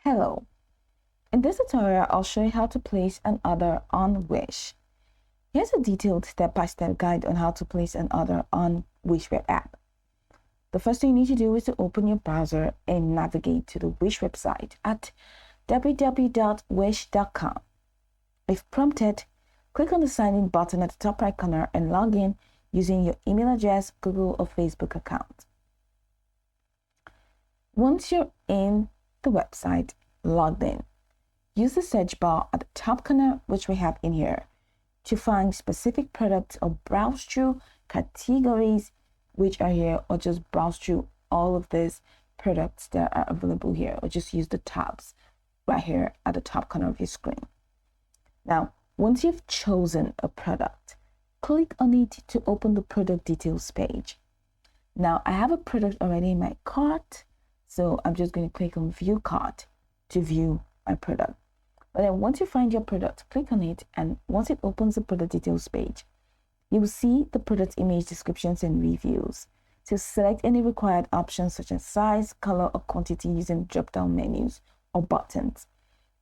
Hello. In this tutorial, I'll show you how to place an order on Wish. Here's a detailed step-by-step guide on how to place an order on Wish web app. The first thing you need to do is to open your browser and navigate to the Wish website at www.wish.com. If prompted, click on the sign in button at the top right corner and log in using your email address, Google or Facebook account. Once you're in the website, logged in, use the search bar at the top corner, which we have in here, to find specific products or browse through categories which are here, or just browse through all of these products that are available here, or just use the tabs right here at the top corner of your screen. Now, once you've chosen a product, click on it to open the product details page. Now, I have a product already in my cart, so I'm just going to click on View Cart to view my product. But then once you find your product, click on it, and once it opens the product details page, you will see the product image descriptions and reviews. So select any required options such as size, color, or quantity using drop-down menus or buttons.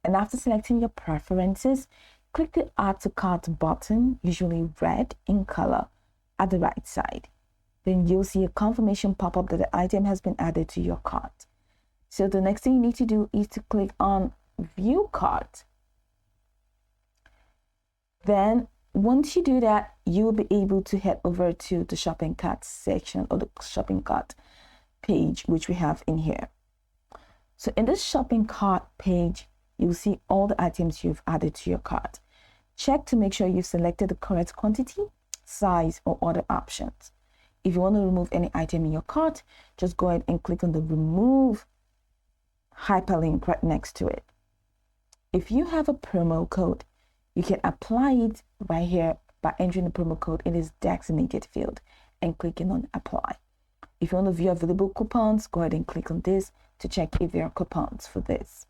And after selecting your preferences, click the Add to Cart button, usually red in color, at the right side. Then you'll see a confirmation pop up that the item has been added to your cart. So the next thing you need to do is to click on View Cart. Then once you do that, you will be able to head over to the shopping cart section or the shopping cart page, which we have in here. So in this shopping cart page, you'll see all the items you've added to your cart. Check to make sure you've selected the correct quantity, size, or other options. If you want to remove any item in your cart, just go ahead and click on the Remove hyperlink right next to it. If you have a promo code, you can apply it right here by entering the promo code in this designated field and clicking on Apply. If you want to view available coupons, go ahead and click on this to check if there are coupons for this.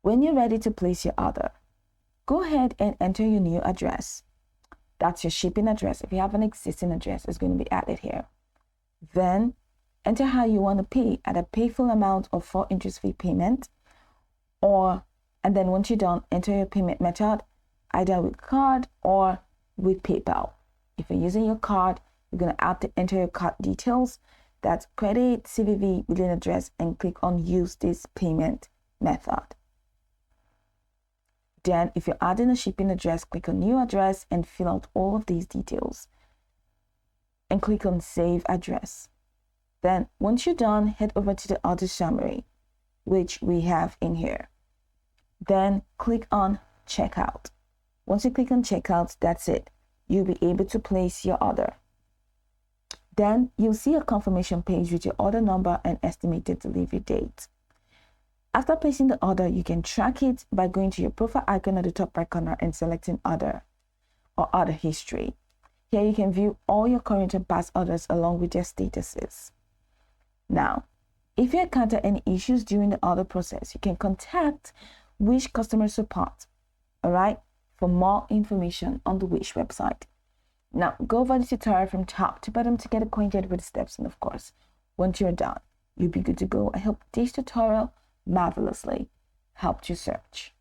When you're ready to place your order, go ahead and enter your new address. That's your shipping address. If you have an existing address, it's going to be added here. Then enter how you want to pay, either pay full amount or for interest-free payment, and then once you're done, enter your payment method, either with card or with PayPal. If you're using your card, you're going to have to enter your card details. That's credit, CVV, billing address, and click on Use this payment method. Then, if you're adding a shipping address, click on New Address and fill out all of these details. And click on Save Address. Then, once you're done, head over to the order summary, which we have in here. Then, click on Checkout. Once you click on Checkout, that's it. You'll be able to place your order. Then, you'll see a confirmation page with your order number and estimated delivery date. After placing the order, you can track it by going to your profile icon at the top right corner and selecting Order or Order History. Here you can view all your current and past orders along with their statuses. Now, if you encounter any issues during the order process, you can contact Wish customer support, alright, for more information on the Wish website. Now, go over the tutorial from top to bottom to get acquainted with the steps, and of course, once you're done, you'll be good to go. I hope this tutorial marvelously helped you search.